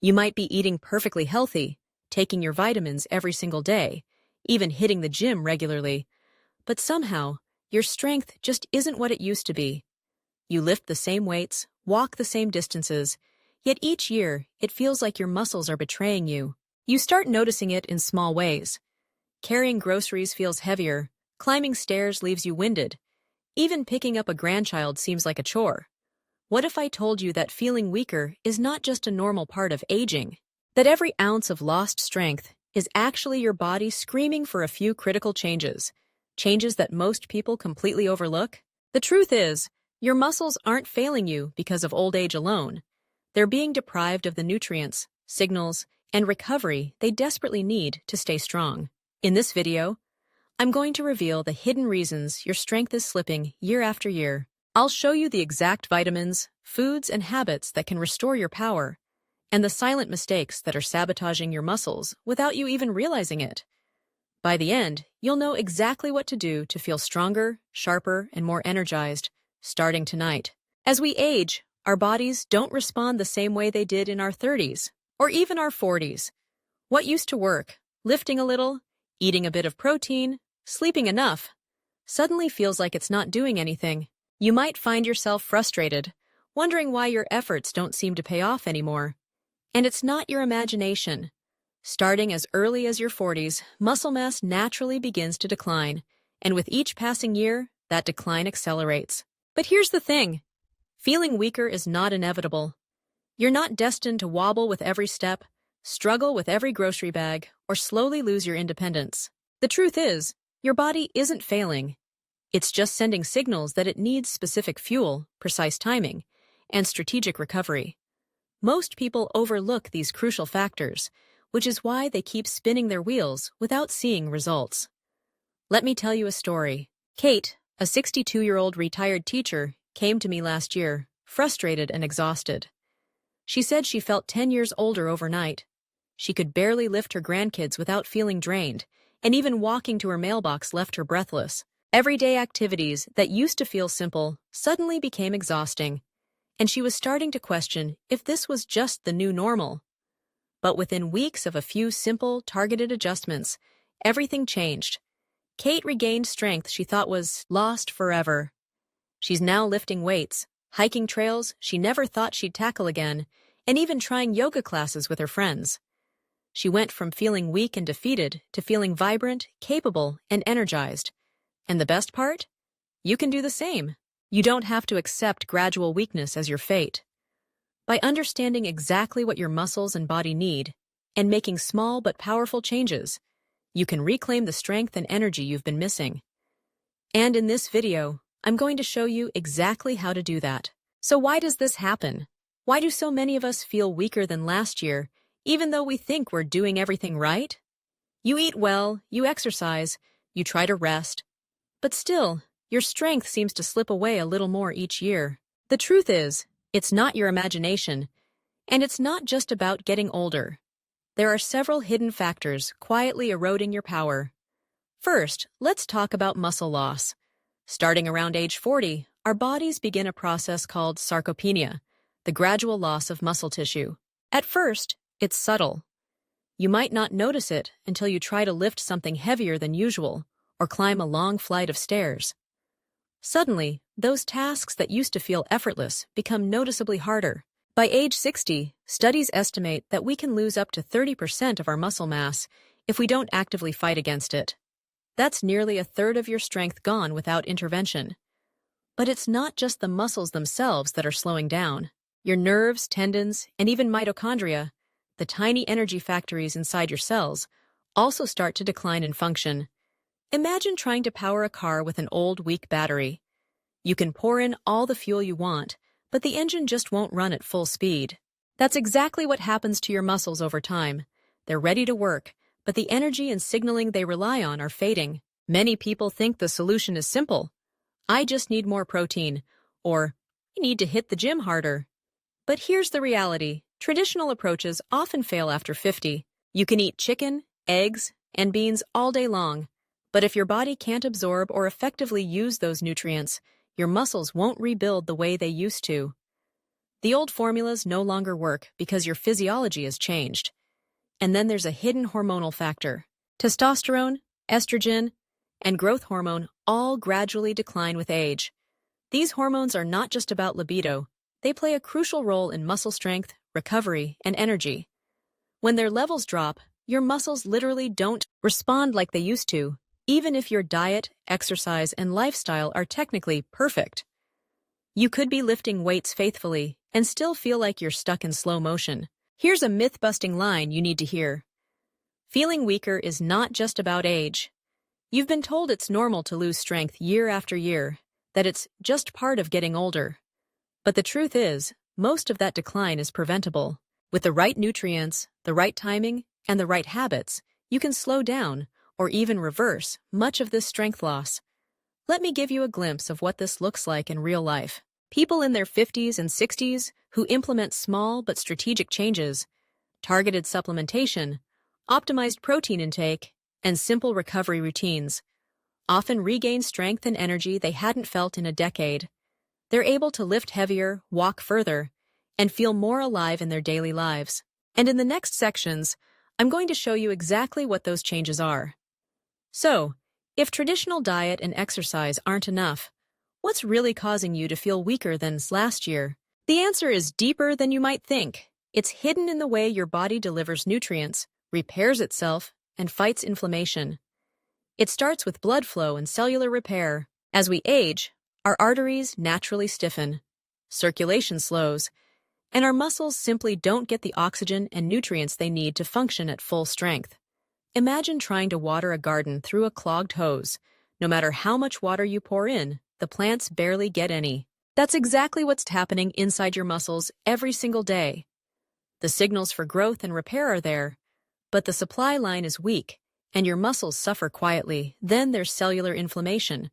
You might be eating perfectly healthy, taking your vitamins every single day, even hitting the gym regularly, but somehow, your strength just isn't what it used to be. You lift the same weights, walk the same distances, yet each year it feels like your muscles are betraying you. You start noticing it in small ways. Carrying groceries feels heavier, climbing stairs leaves you winded, even picking up a grandchild seems like a chore. What if I told you that feeling weaker is not just a normal part of aging? That every ounce of lost strength is actually your body screaming for a few critical changes, changes that most people completely overlook? The truth is, your muscles aren't failing you because of old age alone. They're being deprived of the nutrients, signals, and recovery they desperately need to stay strong. In this video, I'm going to reveal the hidden reasons your strength is slipping year after year. I'll show you the exact vitamins, foods, and habits that can restore your power, and the silent mistakes that are sabotaging your muscles without you even realizing it. By the end, you'll know exactly what to do to feel stronger, sharper, and more energized, starting tonight. As we age, our bodies don't respond the same way they did in our 30s, or even our 40s. What used to work, lifting a little, eating a bit of protein, sleeping enough, suddenly feels like it's not doing anything. You might find yourself frustrated, wondering why your efforts don't seem to pay off anymore. And it's not your imagination. Starting as early as your 40s, muscle mass naturally begins to decline, and with each passing year, that decline accelerates. But here's the thing. Feeling weaker is not inevitable. You're not destined to wobble with every step, struggle with every grocery bag, or slowly lose your independence. The truth is, your body isn't failing. It's just sending signals that it needs specific fuel, precise timing, and strategic recovery. Most people overlook these crucial factors, which is why they keep spinning their wheels without seeing results. Let me tell you a story. Kate, a 62-year-old retired teacher, came to me last year, frustrated and exhausted. She said she felt 10 years older overnight. She could barely lift her grandkids without feeling drained, and even walking to her mailbox left her breathless. Everyday activities that used to feel simple suddenly became exhausting, and she was starting to question if this was just the new normal. But within weeks of a few simple, targeted adjustments, everything changed. Kate regained strength she thought was lost forever. She's now lifting weights, hiking trails she never thought she'd tackle again, and even trying yoga classes with her friends. She went from feeling weak and defeated to feeling vibrant, capable, and energized. And the best part? You can do the same. You don't have to accept gradual weakness as your fate. By understanding exactly what your muscles and body need, and making small but powerful changes, you can reclaim the strength and energy you've been missing. And in this video, I'm going to show you exactly how to do that. So why does this happen? Why do so many of us feel weaker than last year, even though we think we're doing everything right? You eat well, you exercise, you try to rest, but still, your strength seems to slip away a little more each year. The truth is, it's not your imagination, and it's not just about getting older. There are several hidden factors quietly eroding your power. First, let's talk about muscle loss. Starting around age 40, our bodies begin a process called sarcopenia, the gradual loss of muscle tissue. At first, it's subtle. You might not notice it until you try to lift something heavier than usual, or climb a long flight of stairs. Suddenly, those tasks that used to feel effortless become noticeably harder. By age 60, studies estimate that we can lose up to 30% of our muscle mass if we don't actively fight against it. That's nearly a third of your strength gone without intervention. But it's not just the muscles themselves that are slowing down. Your nerves, tendons, and even mitochondria, the tiny energy factories inside your cells, also start to decline in function. Imagine trying to power a car with an old, weak battery. You can pour in all the fuel you want, but the engine just won't run at full speed. That's exactly what happens to your muscles over time. They're ready to work, but the energy and signaling they rely on are fading. Many people think the solution is simple. I just need more protein, or I need to hit the gym harder. But here's the reality. Traditional approaches often fail after 50. You can eat chicken, eggs, and beans all day long, but if your body can't absorb or effectively use those nutrients, your muscles won't rebuild the way they used to. The old formulas no longer work because your physiology has changed. And then there's a hidden hormonal factor. Testosterone, estrogen, and growth hormone all gradually decline with age. These hormones are not just about libido. They play a crucial role in muscle strength, recovery, and energy. When their levels drop, your muscles literally don't respond like they used to, even if your diet, exercise, and lifestyle are technically perfect. You could be lifting weights faithfully and still feel like you're stuck in slow motion. Here's a myth-busting line you need to hear. Feeling weaker is not just about age. You've been told it's normal to lose strength year after year, that it's just part of getting older. But the truth is, most of that decline is preventable. With the right nutrients, the right timing, and the right habits, you can slow down or even reverse much of this strength loss. Let me give you a glimpse of what this looks like in real life. People in their 50s and 60s who implement small but strategic changes, targeted supplementation, optimized protein intake, and simple recovery routines, often regain strength and energy they hadn't felt in a decade. They're able to lift heavier, walk further, and feel more alive in their daily lives. And in the next sections, I'm going to show you exactly what those changes are. So, if traditional diet and exercise aren't enough, what's really causing you to feel weaker than last year? The answer is deeper than you might think. It's hidden in the way your body delivers nutrients, repairs itself, and fights inflammation. It starts with blood flow and cellular repair. As we age, our arteries naturally stiffen, circulation slows, and our muscles simply don't get the oxygen and nutrients they need to function at full strength. Imagine trying to water a garden through a clogged hose. No matter how much water you pour in, the plants barely get any. That's exactly what's happening inside your muscles every single day. The signals for growth and repair are there, but the supply line is weak, and your muscles suffer quietly. Then there's cellular inflammation,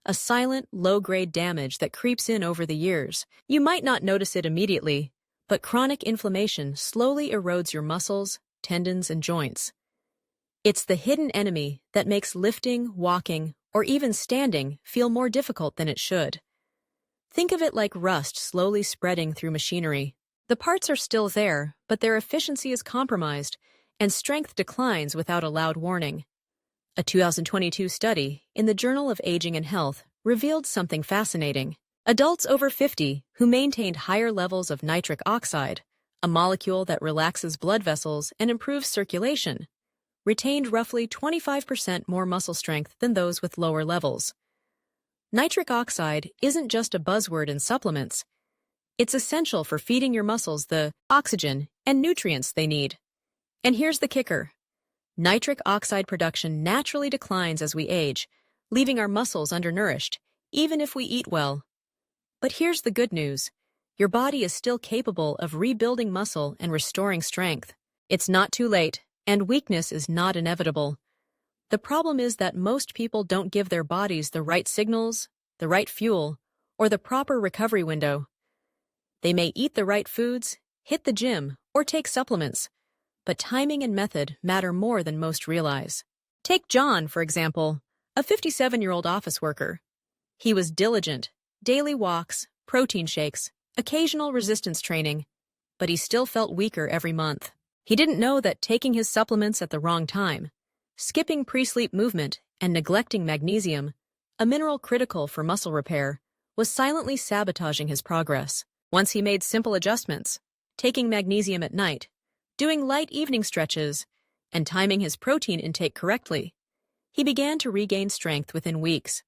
a silent, low-grade damage that creeps in over the years. You might not notice it immediately, but chronic inflammation slowly erodes your muscles, tendons, and joints. It's the hidden enemy that makes lifting, walking, or even standing feel more difficult than it should. Think of it like rust slowly spreading through machinery. The parts are still there, but their efficiency is compromised, and strength declines without a loud warning. A 2022 study in the Journal of Aging and Health revealed something fascinating. Adults over 50 who maintained higher levels of nitric oxide, a molecule that relaxes blood vessels and improves circulation, retained roughly 25% more muscle strength than those with lower levels. Nitric oxide isn't just a buzzword in supplements. It's essential for feeding your muscles the oxygen and nutrients they need. And here's the kicker. Nitric oxide production naturally declines as we age, leaving our muscles undernourished, even if we eat well. But here's the good news. Your body is still capable of rebuilding muscle and restoring strength. It's not too late, and weakness is not inevitable. The problem is that most people don't give their bodies the right signals, the right fuel, or the proper recovery window. They may eat the right foods, hit the gym, or take supplements, but timing and method matter more than most realize. Take John, for example, a 57-year-old office worker. He was diligent, daily walks, protein shakes, occasional resistance training, but he still felt weaker every month. He didn't know that taking his supplements at the wrong time, skipping pre-sleep movement, and neglecting magnesium, a mineral critical for muscle repair, was silently sabotaging his progress. Once he made simple adjustments, taking magnesium at night, doing light evening stretches, and timing his protein intake correctly, he began to regain strength within weeks.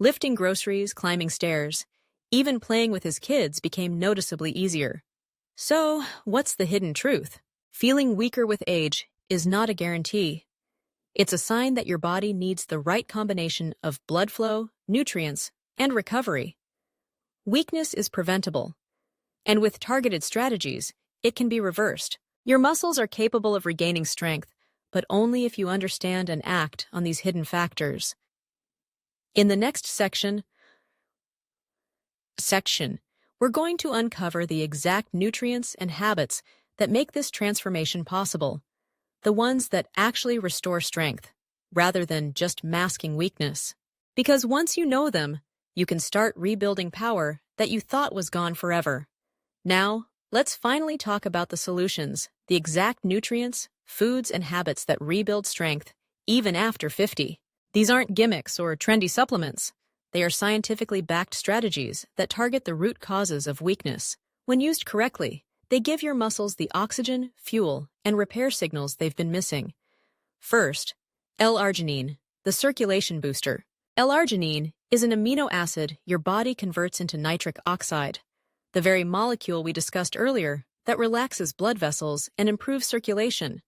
Lifting groceries, climbing stairs, even playing with his kids became noticeably easier. So, what's the hidden truth? Feeling weaker with age is not a guarantee. It's a sign that your body needs the right combination of blood flow, nutrients, and recovery. Weakness is preventable, and with targeted strategies, it can be reversed. Your muscles are capable of regaining strength, but only if you understand and act on these hidden factors. In the next section, we're going to uncover the exact nutrients and habits that make this transformation possible, the ones that actually restore strength, rather than just masking weakness. Because once you know them, you can start rebuilding power that you thought was gone forever. Now, let's finally talk about the solutions, the exact nutrients, foods, and habits that rebuild strength, even after 50. These aren't gimmicks or trendy supplements. They are scientifically backed strategies that target the root causes of weakness. When used correctly, they give your muscles the oxygen, fuel, and repair signals they've been missing. First, L-arginine, the circulation booster. L-arginine is an amino acid your body converts into nitric oxide, the very molecule we discussed earlier that relaxes blood vessels and improves circulation.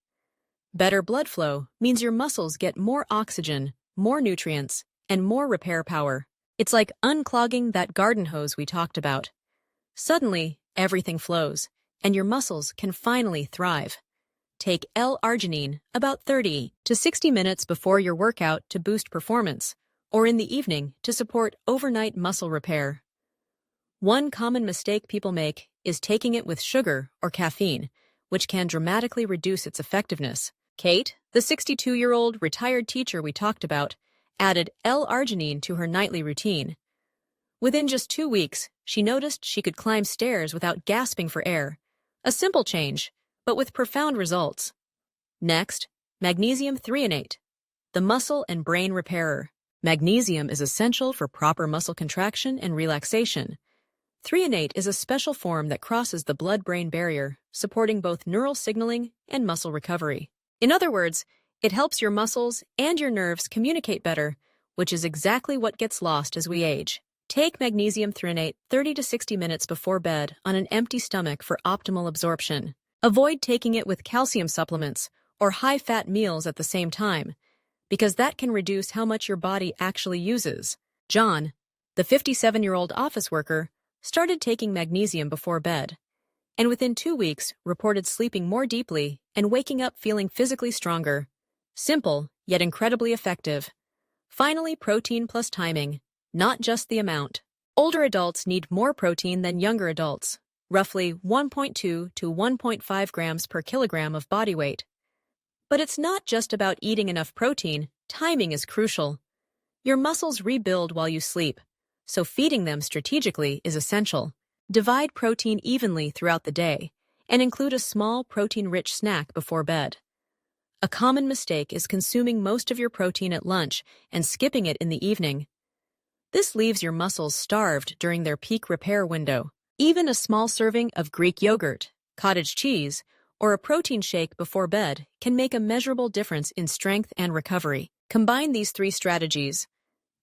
Better blood flow means your muscles get more oxygen, more nutrients, and more repair power. It's like unclogging that garden hose we talked about. Suddenly, everything flows, and your muscles can finally thrive. Take L-arginine about 30 to 60 minutes before your workout to boost performance, or in the evening to support overnight muscle repair. One common mistake people make is taking it with sugar or caffeine, which can dramatically reduce its effectiveness. Kate, the 62-year-old retired teacher we talked about, added L-arginine to her nightly routine. Within just 2 weeks, she noticed she could climb stairs without gasping for air. A simple change, but with profound results. Next, magnesium threonate, the muscle and brain repairer. Magnesium is essential for proper muscle contraction and relaxation. Threonate is a special form that crosses the blood-brain barrier, supporting both neural signaling and muscle recovery. In other words, it helps your muscles and your nerves communicate better, which is exactly what gets lost as we age. Take magnesium threonate 30 to 60 minutes before bed on an empty stomach for optimal absorption. Avoid taking it with calcium supplements or high-fat meals at the same time, because that can reduce how much your body actually uses. John, the 57-year-old office worker, started taking magnesium before bed, and within 2 weeks reported sleeping more deeply and waking up feeling physically stronger. Simple, yet incredibly effective. Finally, protein plus timing, not just the amount. Older adults need more protein than younger adults, roughly 1.2 to 1.5 grams per kilogram of body weight. But it's not just about eating enough protein, timing is crucial. Your muscles rebuild while you sleep, so feeding them strategically is essential. Divide protein evenly throughout the day, and include a small protein-rich snack before bed. A common mistake is consuming most of your protein at lunch and skipping it in the evening. This leaves your muscles starved during their peak repair window. Even a small serving of Greek yogurt, cottage cheese, or a protein shake before bed can make a measurable difference in strength and recovery. Combine these 3 strategies: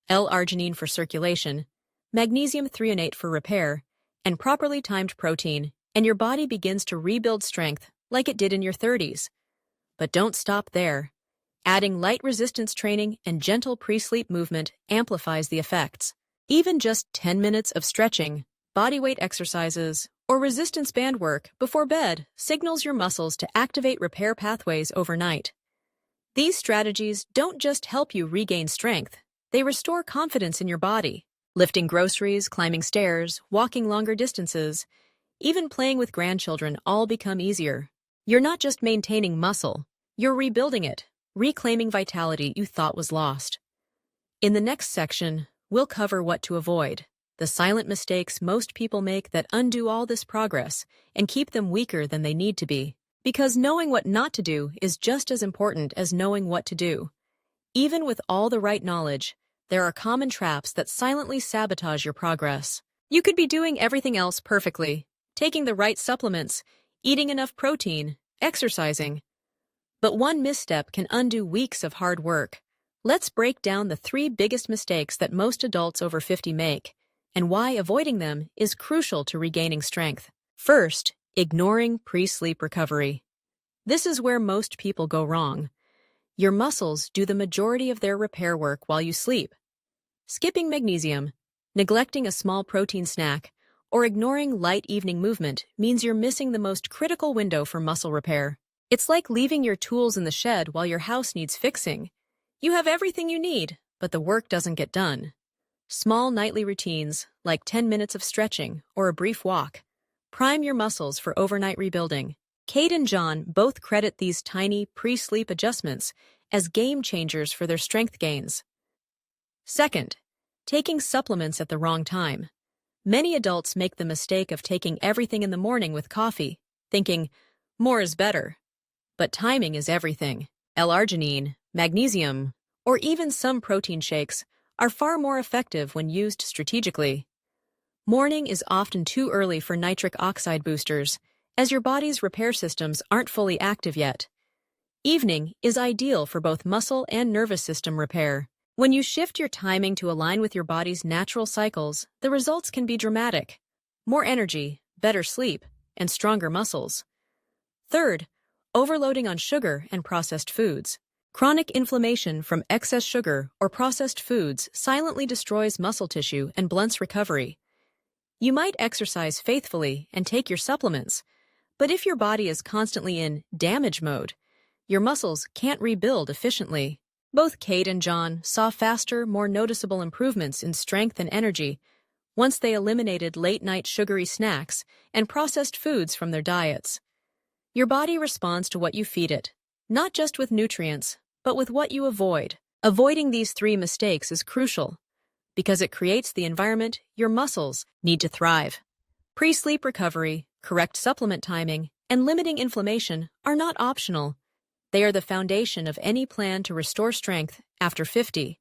L-arginine for circulation, magnesium threonate for repair, and properly timed protein, and your body begins to rebuild strength like it did in your 30s. But don't stop there. Adding light resistance training and gentle pre-sleep movement amplifies the effects. Even just 10 minutes of stretching, bodyweight exercises, or resistance band work before bed signals your muscles to activate repair pathways overnight. These strategies don't just help you regain strength, they restore confidence in your body. Lifting groceries, climbing stairs, walking longer distances, even playing with grandchildren all become easier. You're not just maintaining muscle, you're rebuilding it, reclaiming vitality you thought was lost. In the next section, we'll cover what to avoid, the silent mistakes most people make that undo all this progress and keep them weaker than they need to be. Because knowing what not to do is just as important as knowing what to do. Even with all the right knowledge, there are common traps that silently sabotage your progress. You could be doing everything else perfectly, taking the right supplements, eating enough protein, exercising. But one misstep can undo weeks of hard work. Let's break down the 3 biggest mistakes that most adults over 50 make, and why avoiding them is crucial to regaining strength. First, ignoring pre-sleep recovery. This is where most people go wrong. Your muscles do the majority of their repair work while you sleep. Skipping magnesium, neglecting a small protein snack, or ignoring light evening movement means you're missing the most critical window for muscle repair. It's like leaving your tools in the shed while your house needs fixing. You have everything you need, but the work doesn't get done. Small nightly routines, like 10 minutes of stretching or a brief walk, prime your muscles for overnight rebuilding. Kate and John both credit these tiny pre-sleep adjustments as game changers for their strength gains. Second, taking supplements at the wrong time. Many adults make the mistake of taking everything in the morning with coffee, thinking, more is better. But timing is everything. L-arginine, magnesium, or even some protein shakes are far more effective when used strategically. Morning is often too early for nitric oxide boosters, as your body's repair systems aren't fully active yet. Evening is ideal for both muscle and nervous system repair. When you shift your timing to align with your body's natural cycles, the results can be dramatic. More energy, better sleep, and stronger muscles. Third, overloading on sugar and processed foods. Chronic inflammation from excess sugar or processed foods silently destroys muscle tissue and blunts recovery. You might exercise faithfully and take your supplements, but if your body is constantly in damage mode, your muscles can't rebuild efficiently. Both Kate and John saw faster, more noticeable improvements in strength and energy once they eliminated late-night sugary snacks and processed foods from their diets. Your body responds to what you feed it, not just with nutrients, but with what you avoid. Avoiding these three mistakes is crucial because it creates the environment your muscles need to thrive. Pre-sleep recovery, correct supplement timing, and limiting inflammation are not optional. They are the foundation of any plan to restore strength after 50.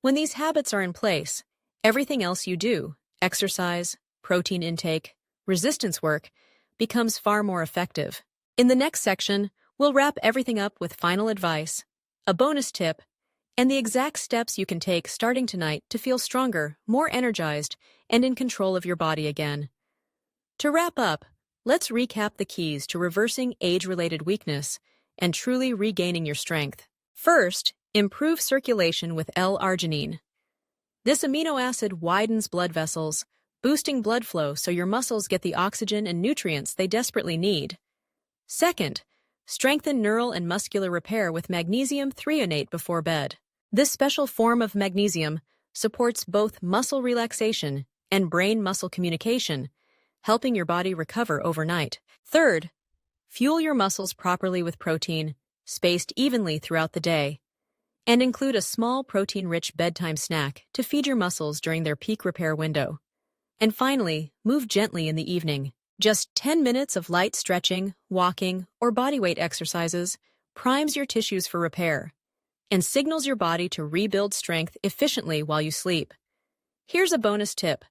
When these habits are in place, everything else you do, exercise, protein intake, resistance work, becomes far more effective. In the next section, we'll wrap everything up with final advice, a bonus tip, and the exact steps you can take starting tonight to feel stronger, more energized, and in control of your body again. To wrap up, let's recap the keys to reversing age-related weakness and truly regaining your strength. First, improve circulation with L-arginine. This amino acid widens blood vessels, boosting blood flow so your muscles get the oxygen and nutrients they desperately need. Second, strengthen neural and muscular repair with magnesium threonate before bed. This special form of magnesium supports both muscle relaxation and brain-muscle communication, helping your body recover overnight. Third, fuel your muscles properly with protein, spaced evenly throughout the day, and include a small protein-rich bedtime snack to feed your muscles during their peak repair window. And finally, move gently in the evening. Just 10 minutes of light stretching, walking, or bodyweight exercises primes your tissues for repair and signals your body to rebuild strength efficiently while you sleep. Here's a bonus tip.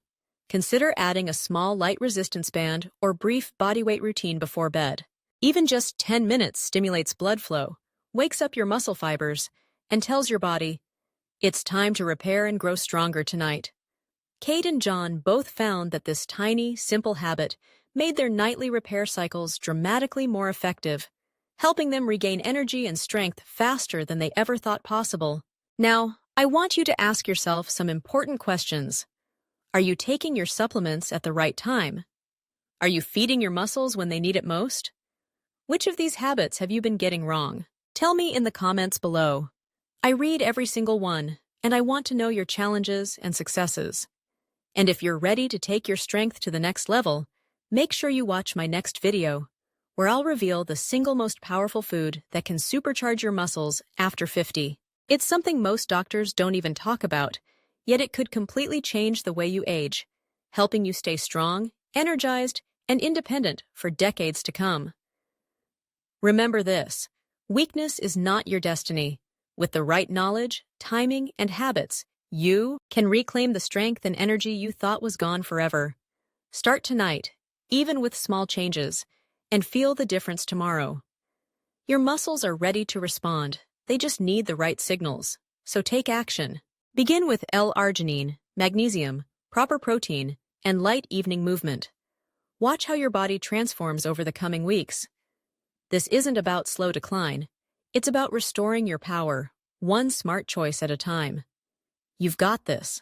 Consider adding a small light resistance band or brief bodyweight routine before bed. Even just 10 minutes stimulates blood flow, wakes up your muscle fibers, and tells your body, it's time to repair and grow stronger tonight. Kate and John both found that this tiny, simple habit made their nightly repair cycles dramatically more effective, helping them regain energy and strength faster than they ever thought possible. Now, I want you to ask yourself some important questions. Are you taking your supplements at the right time? Are you feeding your muscles when they need it most? Which of these habits have you been getting wrong? Tell me in the comments below. I read every single one, and I want to know your challenges and successes. And if you're ready to take your strength to the next level, make sure you watch my next video, where I'll reveal the single most powerful food that can supercharge your muscles after 50. It's something most doctors don't even talk about, yet it could completely change the way you age, helping you stay strong, energized, and independent for decades to come. Remember this, weakness is not your destiny. With the right knowledge, timing, and habits, you can reclaim the strength and energy you thought was gone forever. Start tonight, even with small changes, and feel the difference tomorrow. Your muscles are ready to respond. They just need the right signals. So take action. Begin with L-arginine, magnesium, proper protein, and light evening movement. Watch how your body transforms over the coming weeks. This isn't about slow decline. It's about restoring your power, one smart choice at a time. You've got this.